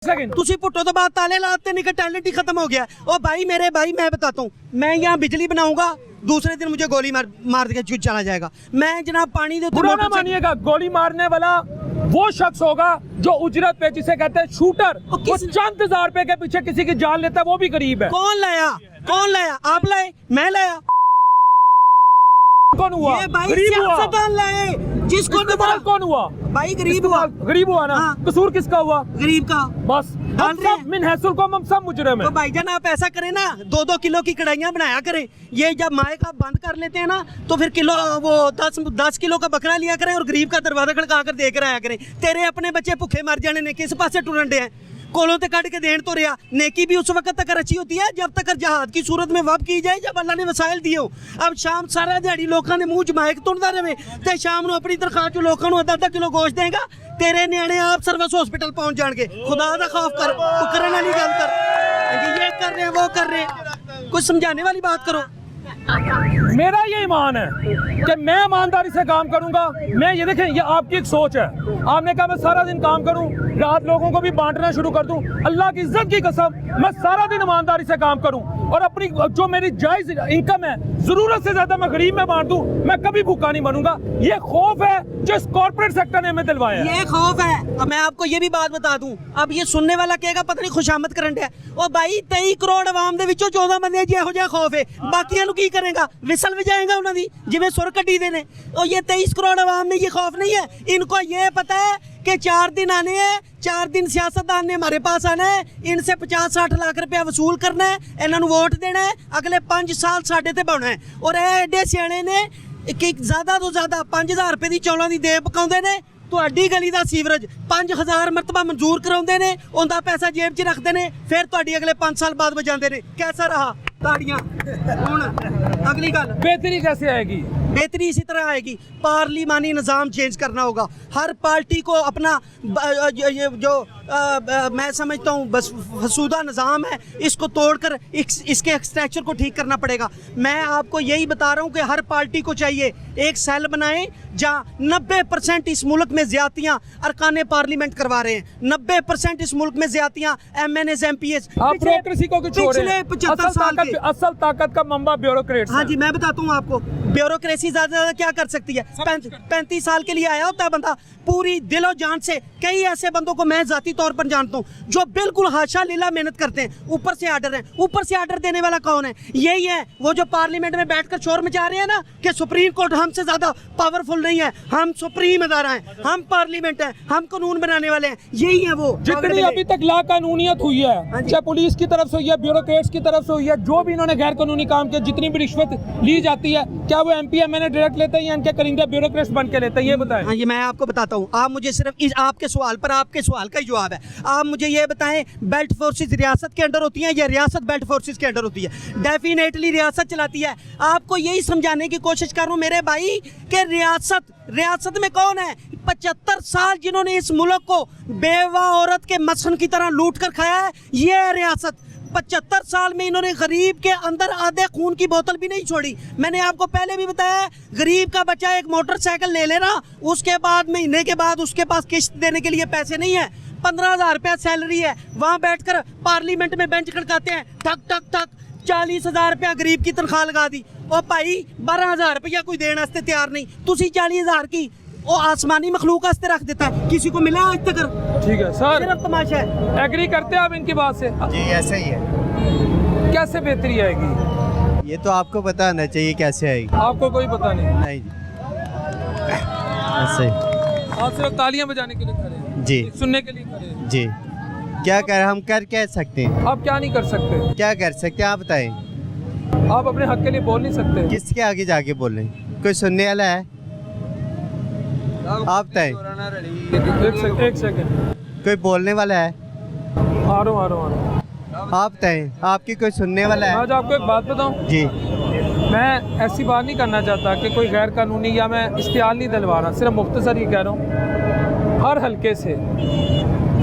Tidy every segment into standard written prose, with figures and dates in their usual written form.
तुसी पुट्टो तो बाद ताले लाते नहीं, टैलेंट ही खत्म हो गया। ओ भाई मेरे भाई, मैं बताता हूँ, मैं यहाँ बिजली बनाऊंगा, दूसरे दिन मुझे गोली मार के चला जाएगा। मैं जनाब पानी दे बुरा ना मानिएगा, गोली मारने वाला वो शख्स होगा जो उजरत पे, जिसे कहते हैं शूटर, वो चंद हजार रुपए के पीछे किसी की जान लेता है, वो भी गरीब है। कौन लाया? आप लाए? मैं लाया? कौन हुआ? ये भाई गरीब हुआ। सियासतदान लाए, जिसको इस्तेमाल कौन हुआ? भाई गरीब हुआ ना। हाँ। कसूर किसका हुआ? गरीब का। बस हम सब मिन हैसुल को हम सब मुजरिम हैं। तो भाईजान आप ऐसा करें ना, 2-2 किलो की कढ़ाइयाँ बनाया करें। ये जब माइक आप बंद कर लेते हैं ना, तो फिर किलो वो 10 किलो का बकरा लिया करें और गरीब का दरवाजा खड़का कर देकर आया करें। तेरे अपने बच्चे भुखे मर जाने ने, किस पासे टुरंडे हैं? कोलों ते कट के देन तो रहा। नेकी भी उस वक्त तक अच्छी होती है जब तक जहाद की सूरत में वब की जाए, जब अल्लाह ने वसाइल दिए हो। अब शाम सारा दिहाड़ी लोगों ने मुंह जमाए तुरदा रहे ते शाम को अपनी तनख्वाह चो लोगों को आधा किलो गोश्त देगा। तेरे न्याणे आप सर्विस हॉस्पिटल पहुंच जाएंगे। खुदा दा खौफ कर, तू करने वाली गल कर। ये कर रहे हैं, वो कर रहे हैं, कुछ समझाने वाली बात करो। मेरा ये ईमान है कि मैं ईमानदारी से काम करूंगा। मैं ये देखें, ये आपकी एक सोच है। आपने कहा मैं सारा दिन काम करूं, रात लोगों को भी बांटना शुरू कर दूं। अल्लाह की इज्जत की कसम, मैं सारा दिन ईमानदारी से काम करूं और अपनी जो मेरी जायज इनकम है, जरूरत से ज्यादा मैं गरीब में बांट दूं। मैं कभी भूखा नहीं बनूंगा। ये खौफ है जो इस कॉर्पोरेट सेक्टर ने हमें दिलवाया। ये खौफ है। अब मैं आपको ये भी बात बता दूं, अब ये सुनने वाला कहेगा पता नहीं खुशामद करन है। ओ भाई 23 करोड़ आवाम दे विचों 14 बंदे ਜਿਹੋ ਜਿਹਾ खौफ है, बाकियां नु की करेगा? विसल बजाएगा उन्हां दी जिवें सुर कड्डी दे ने। और ये 23 करोड़ आवाम में ये खौफ नहीं है। इनको ये पता है कि 4 दिन आने हैं, 4 दिन सियासतदान ने हमारे पास आना है, इनसे 50-60 लाख रुपया वसूल करना है, इन्हों वोट देना है, अगले 5 साल साढ़े ते पाउणा है। और एडे सियाणे ने कि ज़्यादा तो ज़्यादा 5000 रुपये की चौलों की देव पकाउंदे ने। ਤੁਹਾਡੀ ਗਲੀ ਦਾ ਸੀਵਰੇਜ 5000 ਮਰਤਬਾ ਮਨਜ਼ੂਰ ਕਰਾਉਂਦੇ ਨੇ, ਉਹਦਾ ਪੈਸਾ ਜੇਬ 'ਚ ਰੱਖਦੇ ਨੇ, ਫਿਰ ਤੁਹਾਡੀ ਅਗਲੇ 5 ਸਾਲ ਬਾਅਦ ਵਜਾਉਂਦੇ ਨੇ। कैसा रहा? ताड़ियां। ਹੁਣ अगली गल, बेहतरी कैसे आएगी? बेहतरी इसी तरह आएगी। पार्लिमानी निज़ाम चेंज करना होगा। हर पार्टी को अपना मैं समझता हूँ बस फसूदा निज़ाम है, इसको तोड़कर इसके स्ट्रक्चर को ठीक करना पड़ेगा। मैं आपको यही बता रहा हूँ कि हर पार्टी को चाहिए एक सेल बनाएं जहाँ 90% इस मुल्क में ज़्यादतियाँ अरकान पार्लियामेंट करवा रहे हैं। 90% इस मुल्क में ज़्यादतियाँ MNAs MPs ब्यूरोक्रेसी को पिछले 75 साल के। असल ताकत का मंबा ब्यूरोक्रेट्स। हाँ जी, मैं बताता हूँ आपको, ब्यूरोक्रेसी ज़्यादा क्या कर सकती है? 35 साल के लिए आया होता है बंदा, पूरी दिलो जान से। कई ऐसे बंदों को मैं जाती तौर पर जानता हूँ जो बिल्कुल हाशा लीला मेहनत करते हैं, ऊपर से आर्डर है। ऊपर से आर्डर देने वाला कौन है? यही है वो जो पार्लियामेंट में बैठकर शोर मचा रहे हैं ना कि सुप्रीम कोर्ट हमसे ज्यादा पावरफुल नहीं है, हम सुप्रीम अदारा हैं, हम पार्लियामेंट हैं, हम कानून बनाने वाले हैं। यही है वो जितनी अभी तक ला कानूनियत हुई है, चाहे पुलिस की तरफ से हुई है, ब्यूरोक्रेट्स की तरफ से हुई है, जो भी इन्होंने गैर कानूनी काम किया, जितनी भी रिश्वत ली जाती है, क्या वो MP MNA डायरेक्ट लेते हैं या इनके करिंदे ब्यूरोक्रेट्स बन के लेते हैं? ये बताएं। हाँ, ये मैं आपको बताता हूँ। आप मुझे सिर्फ इस आपके सवाल पर आपके सवाल का ही जवाब है। आप मुझे ये बताएं, बेल्ट फोर्सेस रियासत के अंडर होती हैं या रियासत बेल्ट फोर्सेस के अंडर होती है? डेफिनेटली रियासत चलाती है। आपको यही समझाने की कोशिश कर रहा हूँ मेरे भाई कि रियासत में कौन है? 75 साल जिन्होंने इस मुल्क को बेवा औरत के मसखन की तरह लूट कर खाया है, ये है रियासत। 75 साल में इन्होंने गरीब के अंदर आधे खून की बोतल भी नहीं छोड़ी। मैंने आपको पहले भी बताया, गरीब का बच्चा एक मोटरसाइकिल ले लेना, उसके बाद महीने के बाद उसके पास किश्त देने के लिए पैसे नहीं है। 15,000 रुपया सैलरी है, वहाँ बैठकर पार्लियामेंट में बेंच खड़काते हैं, ठक ठक ठक 40,000 रुपया गरीब की तनख्वाह लगा दी। और भाई 12,000 रुपया कोई देने वास्ते तैयार नहीं, तुसी 40,000 की वो आसमानी मखलूक वास्ते रख देता है। किसी को मिला आज तक? ठीक है सर, सिर्फ तमाशा है। एग्री करते हैं आप इनकी बात से? जी ऐसा ही है। कैसे बेहतरी आएगी? ये तो आपको पता होना चाहिए कैसे आएगी। आपको कोई पता नहीं? नहीं जी, ऐसे ही। आप सिर्फ तालियां बजाने के लिए खड़े हैं? जी, सुनने के लिए खड़े हैं? जी। क्या कर हम कर क्या सकते हैं? आप क्या नहीं कर सकते? क्या कर सकते हैं आप बताएं। आप अपने हक के लिए बोल नहीं सकते? किसके आगे जाके बोल रहे हैं? कोई सुनने वाला है? आप बताएं। एक सेकंड, कोई बोलने वाला है? आ रहा हूँ। आप बताएं, आपकी कोई सुनने वाला है? आज आपको एक बात बताऊं, जी। मैं ऐसी बात नहीं करना चाहता कि कोई गैर कानूनी या मैं इश्तिहार नहीं दिलवा रहा, सिर्फ मुख्तसर ही कह रहा हूँ, हर हल्के से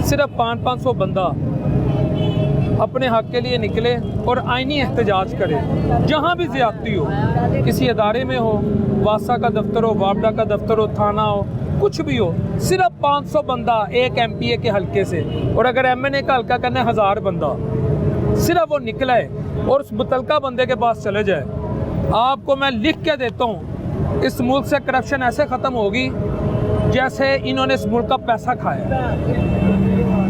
सिर्फ 500-500 बंदा अपने हक के लिए निकले और आईनी एहतजाज करे। जहाँ भी ज़्यादती हो, किसी अदारे में हो, वासा का दफ्तर हो, वापडा का दफ्तर हो, थाना हो, कुछ भी हो, सिर्फ 500 बंदा एक MPA के हल्के से, और अगर MNA का हल्का करना है 1000 बंदा, सिर्फ वो निकला है और उस मुतलका बंदे के पास चले जाए, आपको मैं लिख के देता हूँ, इस मुल्क से करप्शन ऐसे ख़त्म होगी जैसे इन्होंने इस मुल्क का पैसा खाया।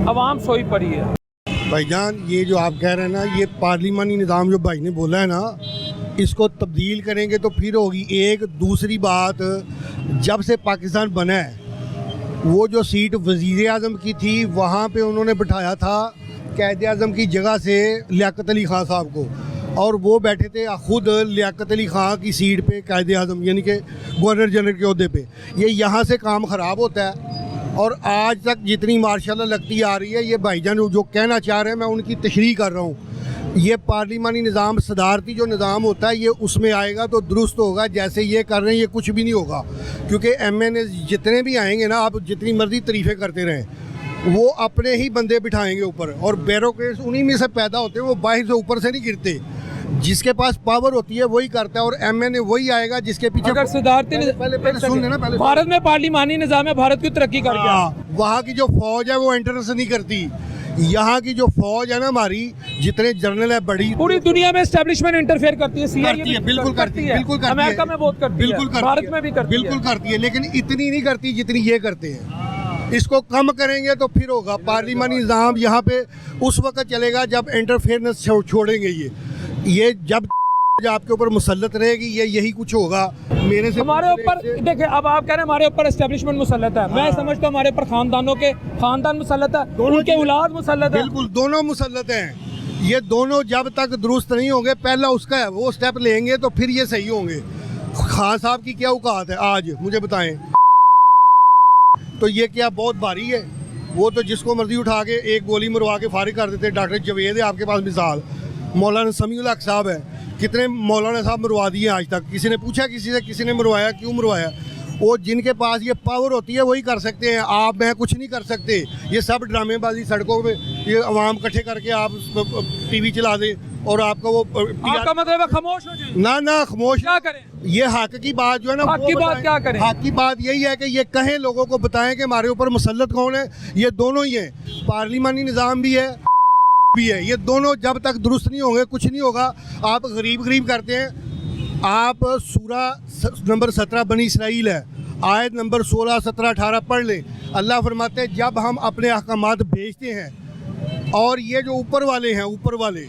अवाम सोई पड़ी है। भाईजान, ये जो आप कह रहे हैं ना, ये पार्लिमानी निज़ाम जो भाई ने बोला है ना, इसको तब्दील करेंगे तो फिर होगी। एक दूसरी बात, जब से पाकिस्तान बना है, वो जो सीट वज़ीर आज़म की थी, वहाँ पे उन्होंने बिठाया था क़ायद आज़म की जगह से लियाकत अली ख़ान साहब को, और वो बैठे थे खुद लियाकत अली ख़ान की सीट पे क़ायद आज़म, यानी कि गवर्नर जनरल के ओहदे पे। ये यहाँ से काम ख़राब होता है, और आज तक जितनी मार्शाल्लाह लगती आ रही है, ये भाईजान जो कहना चाह रहे हैं, मैं उनकी तशरीह कर रहा हूँ। ये पार्लिमानी निज़ाम, सदारती जो निज़ाम होता है, ये उसमें आएगा तो दुरुस्त होगा। जैसे ये कर रहे हैं, ये कुछ भी नहीं होगा, क्योंकि MNA जितने भी आएंगे ना, आप जितनी मर्ज़ी तारीफ़ें करते रहें, वो अपने ही बंदे बिठाएंगे ऊपर, और ब्यूरोक्रेट्स उन्हीं में से पैदा होते हैं, वो बाहर से ऊपर से नहीं गिरते। जिसके पास पावर होती है वही करता है, और MNA वही आएगा जिसके पीछे। अगर सदारती पहले सुन लेना, पहले भारत में पार्लिमानी निज़ाम है, भारत की तरक्की कर गया। वहाँ की जो फौज है वो इंटरनेशनल नहीं करती। यहाँ की जो फौज है ना हमारी, जितने जनरल है, बड़ी पूरी दुनिया में एस्टेब्लिशमेंट इंटरफेयर करती है, CIA करती है, बिल्कुल करती है, बिल्कुल करती है, अमेरिका में बहुत करती है, बिल्कुल करती भारत है, में भी करती है, बिल्कुल करती है, लेकिन इतनी नहीं करती जितनी ये करते हैं। इसको कम करेंगे तो फिर होगा। पार्लिमानी निज़ाम यहाँ पे उस वक्त चलेगा जब इंटरफेरेंस छोड़ेंगे। ये जब आपके ऊपर मुसल्लत रहेगी, ये यही कुछ होगा। मेरे से हमारे ऊपर देखिए, अब आप कह रहे हैं हमारे ऊपर एस्टेब्लिशमेंट मुसल्लत है, मैं समझता हूँ हमारे ऊपर खानदान मुसल्लत है, उनके औलाद मुसल्लत है। बिल्कुल, दोनों मुसल्लत हैं। ये दोनों जब तक दुरुस्त नहीं होंगे, पहला उसका है, वो स्टेप लेंगे तो फिर ये सही होंगे। खान साहब की क्या औकात है आज, मुझे बताएं। तो ये क्या बहुत भारी है? वो तो जिसको मर्जी उठा के एक गोली मरवा के फारिग कर देते। डॉक्टर जवेद है आपके पास मिसाल, मौलाना समीउल हक साहब है, कितने मौलाना साहब मरवा दिए आज तक? किसी ने पूछा किसी से, किसी ने मरवाया? क्यों मरवाया? वो जिनके पास ये पावर होती है वही कर सकते हैं, आप मैं कुछ नहीं कर सकते। ये सब ड्रामेबाजी, सड़कों पे ये अवाम इकट्ठे करके आप TV चला दें और आपका वो आपका मतलब है खामोश हो जाए? ना खामोश क्या करें? ये हक की बात जो है ना, हक की बात क्या करें? हक की बात यही है कि ये कहें, लोगों को बताएं कि हमारे ऊपर मुसल्लत कौन है। ये दोनों ही है, पार्लिमानी निज़ाम भी है भी है। ये दोनों जब तक दुरुस्त नहीं होंगे कुछ नहीं होगा। आप गरीब करते हैं। आप सूरा नंबर 17 बनी इसराइल है, आयत नंबर 16, 17, 18 पढ़ लें। अल्लाह फरमाते हैं जब हम अपने अहकामात भेजते हैं, और ये जो ऊपर वाले हैं, ऊपर वाले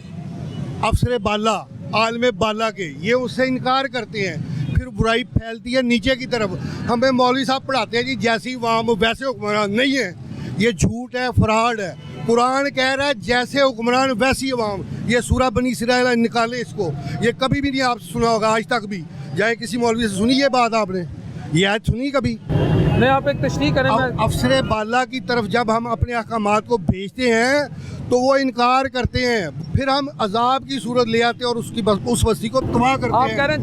अफसर बाला, आलम बाला के, ये उससे इनकार करते हैं, फिर बुराई फैलती है नीचे की तरफ। हमें मौलवी साहब पढ़ाते हैं जी जैसी अवाम वैसे हुक्मरान। नहीं है, ये झूठ है, फ्रॉड है। कुरान कह रहा है जैसे हुक्मरान वैसी अवाम। ये सूरा बनी इसराइल निकाले इसको, ये कभी भी नहीं आप सुना होगा आज तक भी। जाए किसी मौलवी से सुनी ये बात आपने, ये आज सुनी कभी? नहीं, आप एक तशरीह करें। अफसर बाला की तरफ जब हम अपने अहकामात को भेजते हैं तो वो इनकार करते हैं, फिर हम अजाब की सूरत ले आते हैं और उसकी उस बस्ती को तबाह करते हैं।